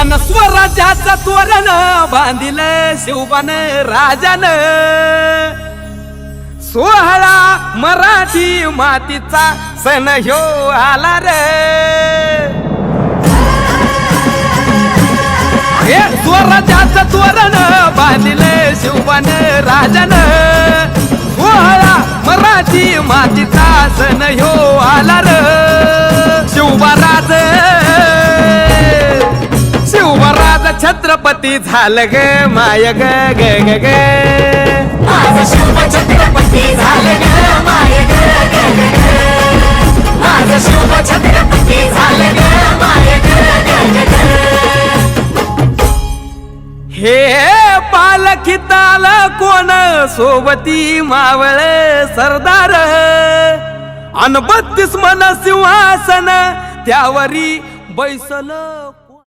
अन स्वराज्याचं तोरण बांधिलं शिवबान राजान। सोहळा मराठी मातीचा सण ह्यो आला रे। हे स्वराज्याचं तोरण बांधिलं शिवबान राजान। सोहळा मराठी मातीचा सण ह्यो आला रे। शिवबाराज छत्रपती झालं ग माय ग ग ग ग। माझं शिव छत्रपती झालं ग माय ग ग ग ग। माझं शिव छत्रपती झालं ग माय ग ग ग ग। हे पालखीत आलं कोण सोबती मावळ सरदार। अन 32 मन सिंहासन त्यावरी बैसल